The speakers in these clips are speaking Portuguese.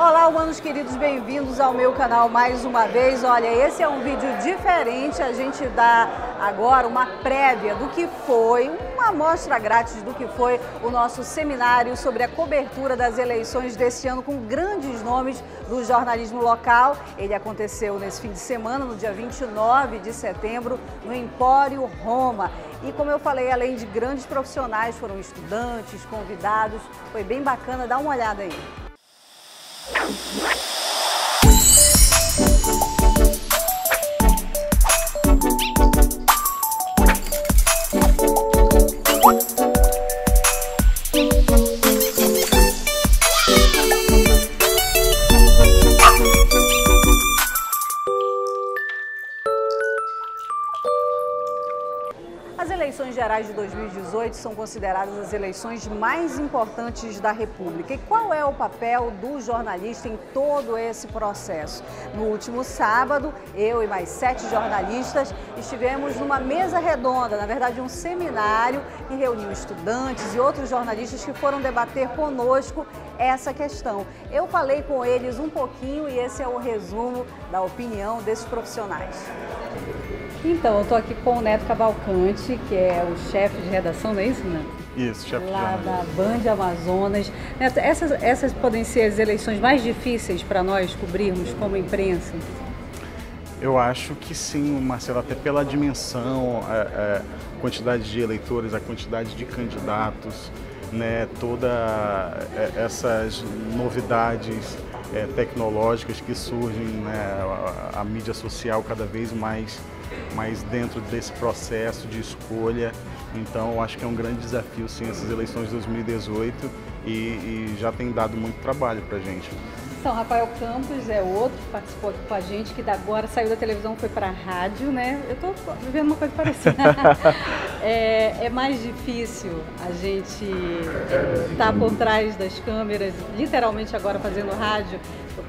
Olá, humanos queridos, bem-vindos ao meu canal mais uma vez. Olha, esse é um vídeo diferente, a gente dá agora uma prévia do que foi, uma amostra grátis do que foi o nosso seminário sobre a cobertura das eleições deste ano com grandes nomes do jornalismo local. Ele aconteceu nesse fim de semana, no dia 29 de setembro, no Empório Roma. E como eu falei, além de grandes profissionais, foram estudantes, convidados, foi bem bacana, dá uma olhada aí. As eleições gerais de 2018 são consideradas as eleições mais importantes da República. E qual é o papel do jornalista em todo esse processo? No último sábado, eu e mais 7 jornalistas estivemos numa mesa redonda, na verdade um seminário que reuniu estudantes e outros jornalistas que foram debater conosco essa questão. Eu falei com eles um pouquinho e esse é o resumo da opinião desses profissionais. Então, eu estou aqui com o Neto Cavalcante, que é o chefe de redação, não é isso, Neto? Isso, chefe de lá jornalismo. da Band Amazonas. Neto, essas podem ser as eleições mais difíceis para nós cobrirmos como imprensa? Eu acho que sim, Marcelo, até pela dimensão, a quantidade de eleitores, a quantidade de candidatos, né, todas essas novidades tecnológicas que surgem, né, a mídia social cada vez mais dentro desse processo de escolha. Então, eu acho que é um grande desafio, sim, essas eleições de 2018 e já tem dado muito trabalho para a gente. Então, Rafael Campos é outro que participou aqui com a gente, que agora saiu da televisão, foi para a rádio, né? Eu estou vivendo uma coisa parecida. É mais difícil a gente estar por trás das câmeras, literalmente agora fazendo rádio,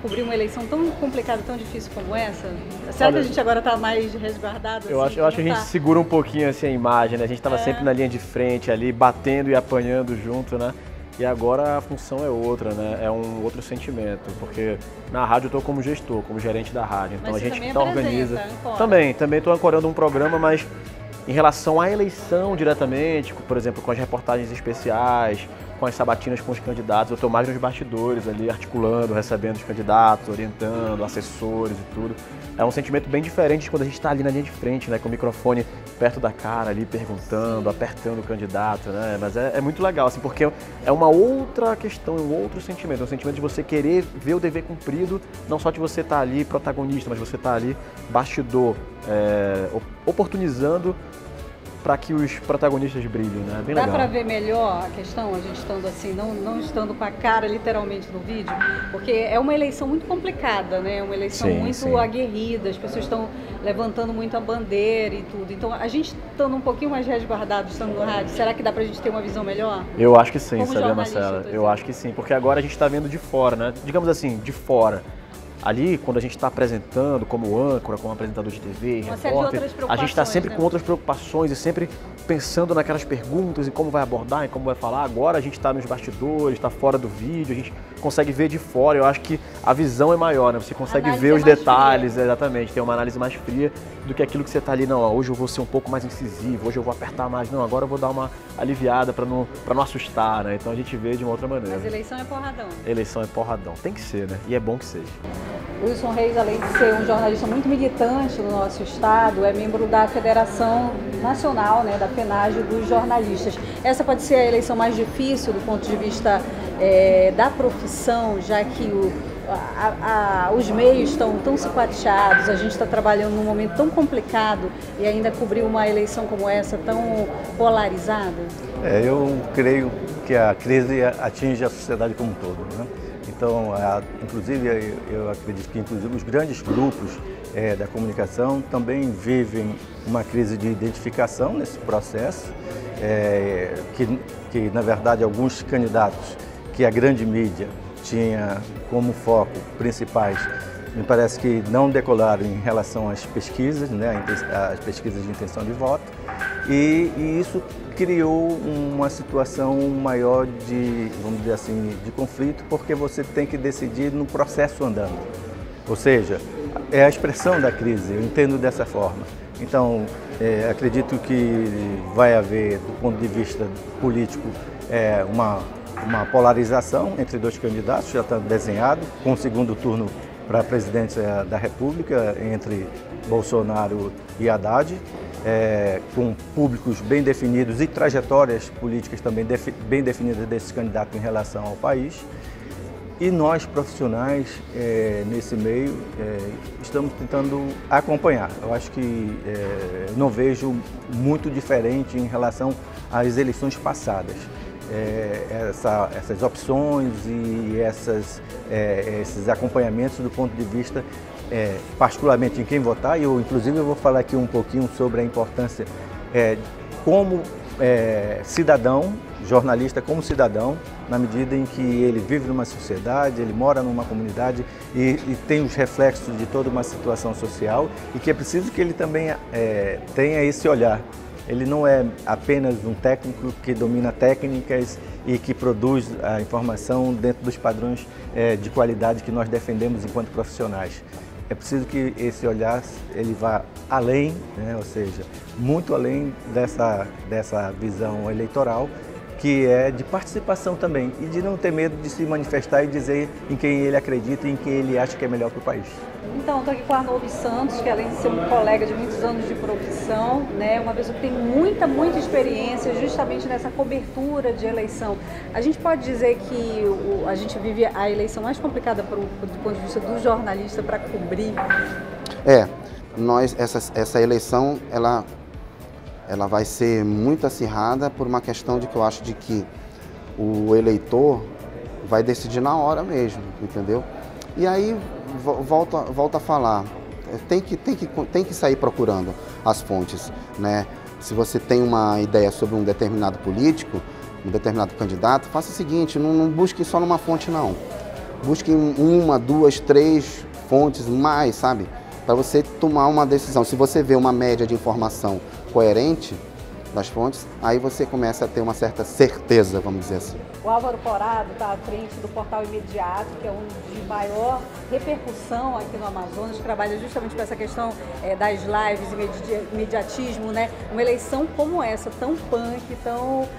cobrir uma eleição tão complicada, tão difícil como essa? Será que a gente agora está mais resguardado? Eu acho que a gente segura um pouquinho assim a imagem, né? A gente estava sempre na linha de frente ali, batendo e apanhando junto, né? E agora a função é outra, né? É um outro sentimento, porque na rádio eu estou como gestor, como gerente da rádio, então mas a gente também organiza. ancora. Também estou ancorando um programa, mas em relação à eleição diretamente, por exemplo, com as reportagens especiais, com as sabatinas com os candidatos, eu estou mais nos bastidores ali, articulando, recebendo os candidatos, orientando, assessores e tudo. É um sentimento bem diferente de quando a gente está ali na linha de frente, né, com o microfone perto da cara ali, perguntando, apertando o candidato, né? Mas é muito legal, assim, porque é uma outra questão, um outro sentimento, é um sentimento de você querer ver o dever cumprido, não só de você estar ali protagonista, mas você estar ali bastidor, oportunizando para que os protagonistas brilhem, né? Bem legal. Dá para ver melhor a questão, a gente estando assim, não estando com a cara literalmente no vídeo? Porque é uma eleição muito complicada, né? É uma eleição muito aguerrida, as pessoas estão levantando muito a bandeira e tudo. Então, a gente estando um pouquinho mais resguardado, estando no rádio, será que dá pra gente ter uma visão melhor? Eu acho que sim, como sabia, Marcela? Eu acho que sim, porque agora a gente está vendo de fora, né? Digamos assim, de fora. Ali, quando a gente está apresentando como âncora, como apresentador de TV, repórter, a gente está sempre com outras preocupações e sempre pensando naquelas perguntas e como vai abordar e como vai falar. Agora a gente está nos bastidores, está fora do vídeo, a gente consegue ver de fora. Eu acho que a visão é maior, né? Você consegue ver os detalhes, exatamente, tem uma análise mais fria do que aquilo que você está ali, não, hoje eu vou ser um pouco mais incisivo, hoje eu vou apertar mais, não, agora eu vou dar uma aliviada para não assustar, né? Então a gente vê de uma outra maneira. Mas eleição é porradão. Eleição é porradão, tem que ser, né? E é bom que seja. Wilson Reis, além de ser um jornalista muito militante no nosso estado, é membro da Federação Nacional, né, da FENAGE dos jornalistas. Essa pode ser a eleição mais difícil do ponto de vista da profissão, já que os meios estão tão sucateados, a gente está trabalhando num momento tão complicado e ainda cobrir uma eleição como essa tão polarizada? Eu creio que a crise atinge a sociedade como um todo, né? Então, inclusive, eu acredito que inclusive os grandes grupos da comunicação também vivem uma crise de identificação nesse processo, que na verdade alguns candidatos que a grande mídia tinha como foco principais, me parece que não decolaram em relação às pesquisas, né, às pesquisas de intenção de voto, e isso criou uma situação maior de, vamos dizer assim, de conflito, porque você tem que decidir no processo andando. Ou seja, é a expressão da crise, eu entendo dessa forma. Então, acredito que vai haver, do ponto de vista político, uma polarização entre dois candidatos, já está desenhado, com o segundo turno para a presidência da República, entre Bolsonaro e Haddad, com públicos bem definidos e trajetórias políticas também bem definidas desses candidatos em relação ao país. E nós, profissionais, nesse meio, estamos tentando acompanhar. Eu acho que não vejo muito diferente em relação às eleições passadas. Essas opções e esses acompanhamentos do ponto de vista, particularmente em quem votar, e eu inclusive eu vou falar aqui um pouquinho sobre a importância como cidadão, jornalista como cidadão, na medida em que ele vive numa sociedade, ele mora numa comunidade e tem os reflexos de toda uma situação social, e que é preciso que ele também tenha esse olhar. Ele não é apenas um técnico que domina técnicas e que produz a informação dentro dos padrões de qualidade que nós defendemos enquanto profissionais. É preciso que esse olhar ele vá além, né? Ou seja, muito além dessa visão eleitoral, que é de participação também e de não ter medo de se manifestar e dizer em quem ele acredita e em quem ele acha que é melhor para o país. Então, estou aqui com o Arnoldo Santos, que além de ser um colega de muitos anos de profissão, né, uma pessoa que tem muita experiência justamente nessa cobertura de eleição. A gente pode dizer que a gente vive a eleição mais complicada do ponto de vista do jornalista para cobrir? Essa eleição, ela vai ser muito acirrada por uma questão de que eu acho de que o eleitor vai decidir na hora mesmo, entendeu? E aí, volta a falar, tem que sair procurando as fontes, né? Se você tem uma ideia sobre um determinado político, um determinado candidato, faça o seguinte, não busque só numa fonte não. Busque uma, duas, três fontes mais, sabe? Para você tomar uma decisão. Se você vê uma média de informação coerente das fontes, aí você começa a ter uma certa certeza, vamos dizer assim. O Álvaro Corado está à frente do Portal Imediato, que é um de maior repercussão aqui no Amazonas, que trabalha justamente com essa questão das lives e imediatismo, né? Uma eleição como essa, tão punk, tão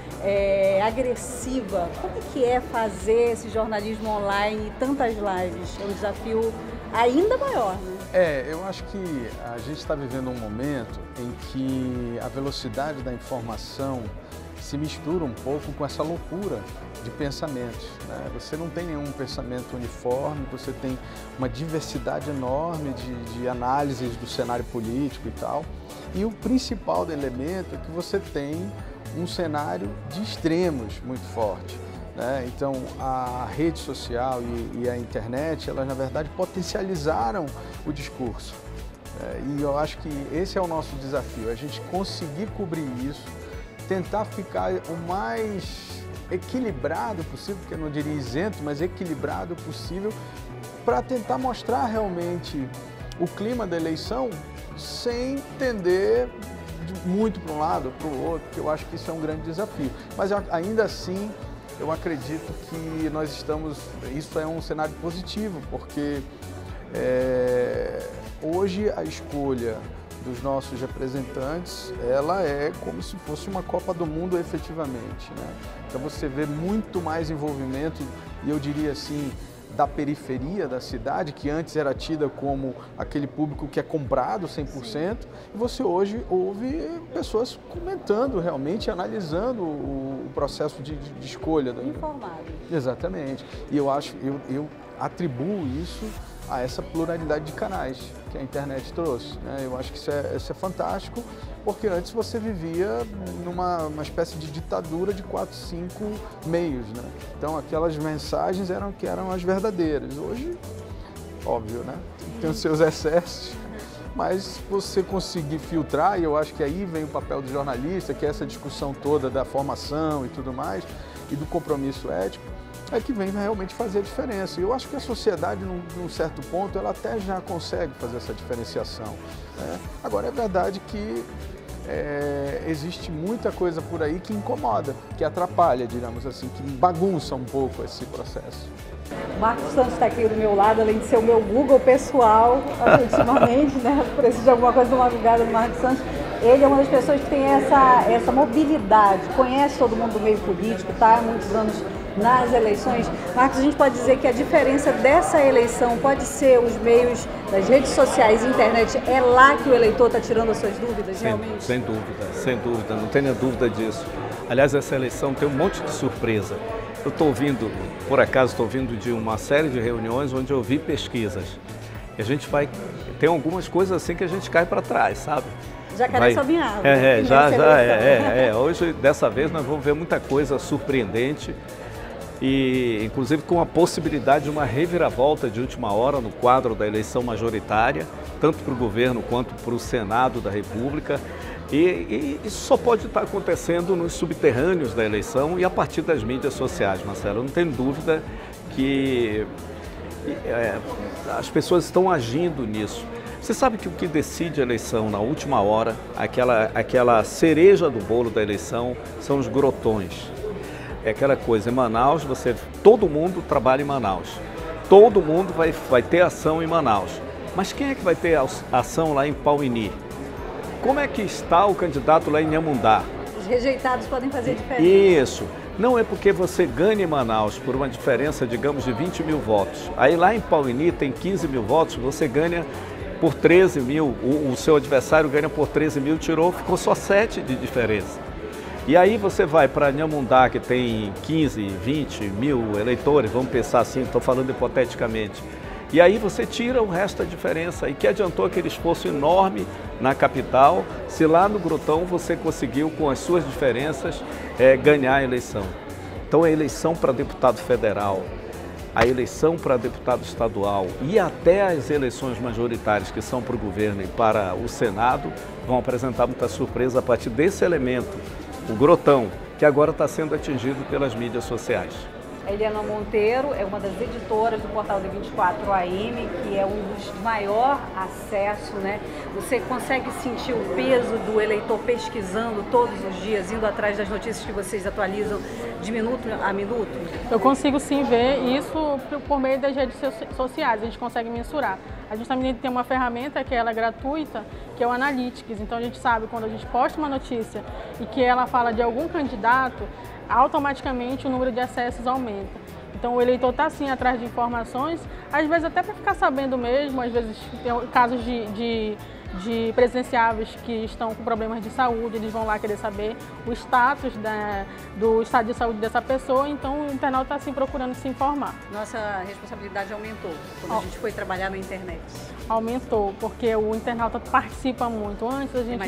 agressiva. Como é que é fazer esse jornalismo online e tantas lives? É um desafio ainda maior, né? Eu acho que a gente está vivendo um momento em que a velocidade da informação se mistura um pouco com essa loucura de pensamentos, né? Você não tem nenhum pensamento uniforme, você tem uma diversidade enorme de análises do cenário político e tal. E o principal elemento é que você tem um cenário de extremos muito forte. Então, a rede social e a internet, elas na verdade potencializaram o discurso. E eu acho que esse é o nosso desafio, a gente conseguir cobrir isso, tentar ficar o mais equilibrado possível, porque eu não diria isento, mas equilibrado possível, para tentar mostrar realmente o clima da eleição sem tender muito para um lado ou para o outro, porque eu acho que isso é um grande desafio. Mas ainda assim, eu acredito que nós estamos, isso é um cenário positivo, porque hoje a escolha dos nossos representantes, ela é como se fosse uma Copa do Mundo efetivamente, né? Então você vê muito mais envolvimento, e eu diria assim, da periferia da cidade, que antes era tida como aquele público que é comprado 100%, e você hoje ouve pessoas comentando realmente, analisando o processo de escolha. Informado. Exatamente. E eu atribuo isso a essa pluralidade de canais que a internet trouxe, né? Eu acho que isso é fantástico, porque antes você vivia numa espécie de ditadura de 4, 5 meios, né? Então aquelas mensagens eram as verdadeiras. Hoje, óbvio, né? Tem os seus excessos, mas você conseguir filtrar, e eu acho que aí vem o papel do jornalista, que é essa discussão toda da formação e tudo mais, e do compromisso ético, é que vem realmente fazer a diferença. E eu acho que a sociedade, num certo ponto, ela até já consegue fazer essa diferenciação, né? Agora, é verdade que existe muita coisa por aí que incomoda, que atrapalha, digamos assim, que bagunça um pouco esse processo. Marcos Santos está aqui do meu lado, além de ser o meu Google pessoal, ultimamente, né? Preciso de alguma coisa de uma ligada do Marcos Santos. Ele é uma das pessoas que tem essa mobilidade, conhece todo mundo do meio político, está há muitos anos nas eleições. Marcos, a gente pode dizer que a diferença dessa eleição pode ser os meios das redes sociais e internet, é lá que o eleitor está tirando as suas dúvidas, realmente? Sem dúvida, não tenha dúvida disso. Aliás, essa eleição tem um monte de surpresa. Eu estou ouvindo, por acaso, estou ouvindo de uma série de reuniões onde eu vi pesquisas. E a gente tem algumas coisas assim que a gente cai para trás, sabe? Jacaré sobe em árvore. Hoje, dessa vez, nós vamos ver muita coisa surpreendente. E inclusive com a possibilidade de uma reviravolta de última hora no quadro da eleição majoritária, tanto para o governo quanto para o Senado da República. E isso só pode estar acontecendo nos subterrâneos da eleição e a partir das mídias sociais, Marcelo. Eu não tenho dúvida que as pessoas estão agindo nisso. Você sabe que o que decide a eleição na última hora, aquela cereja do bolo da eleição, são os grotões. É aquela coisa, em Manaus, todo mundo trabalha em Manaus, todo mundo vai ter ação em Manaus. Mas quem é que vai ter ação lá em Pauini? Como é que está o candidato lá em Inhamundá? Os rejeitados podem fazer diferença. Isso. Não é porque você ganha em Manaus por uma diferença, digamos, de 20 mil votos. Aí lá em Pauini tem 15 mil votos, você ganha por 13 mil, o seu adversário ganha por 13 mil, ficou só 7 de diferença. E aí você vai para Inhamundá, que tem 15, 20 mil eleitores, vamos pensar assim, estou falando hipoteticamente. E aí você tira o resto da diferença. E que adiantou aquele esforço enorme na capital, se lá no Grotão você conseguiu, com as suas diferenças, ganhar a eleição. Então a eleição para deputado federal, a eleição para deputado estadual e até as eleições majoritárias que são para o governo e para o Senado vão apresentar muita surpresa a partir desse elemento, o Grotão, que agora está sendo atingido pelas mídias sociais. A Eliana Monteiro é uma das editoras do portal D24 AM, que é um dos maior acesso, né? Você consegue sentir o peso do eleitor pesquisando todos os dias, indo atrás das notícias que vocês atualizam de minuto a minuto? Eu consigo sim ver isso por meio das redes sociais, a gente consegue mensurar. A gente também tem uma ferramenta que ela é gratuita, que é o Analytics. Então a gente sabe quando a gente posta uma notícia e que ela fala de algum candidato, automaticamente o número de acessos aumenta. Então o eleitor está sim atrás de informações, às vezes até para ficar sabendo mesmo, às vezes tem casos de presidenciáveis que estão com problemas de saúde, eles vão lá querer saber o status do estado de saúde dessa pessoa, então o internauta está assim procurando se informar. Nossa responsabilidade aumentou quando a gente foi trabalhar na internet. Aumentou, porque o internauta participa muito. Antes a gente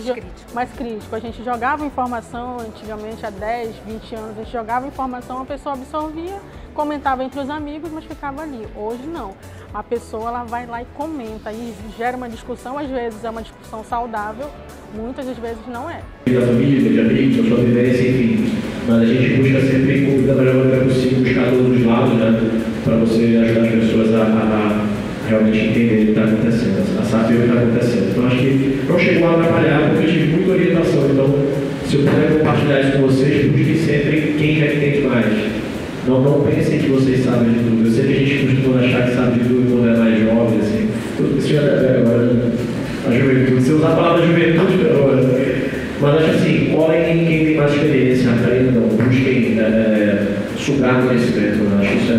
mais crítico. A gente jogava informação, antigamente há 10, 20 anos, a gente jogava informação, a pessoa absorvia, comentava entre os amigos, mas ficava ali. Hoje não. A pessoa ela vai lá e comenta e gera uma discussão, às vezes é uma discussão saudável, muitas das vezes não é. Da família, de amigos, da sua vivência, enfim. Mas a gente busca sempre, da melhor maneira possível, buscar todos os lados, né? Para você ajudar as pessoas a realmente entender o que está acontecendo, a saber o que está acontecendo. Então acho que não chegou a atrapalhar, porque eu tive muita orientação. Então, se eu puder compartilhar isso com vocês, busquem sempre quem já entende mais. Não pensem que vocês sabem de tudo. Eu sei que a gente costuma achar que sabe de tudo quando é mais jovem, assim. Isso já é agora a juventude. Você usa a palavra juventude agora. Mas acho assim, colhem quem tem mais experiência, aprendam, busquem sugar conhecimento. Eu acho isso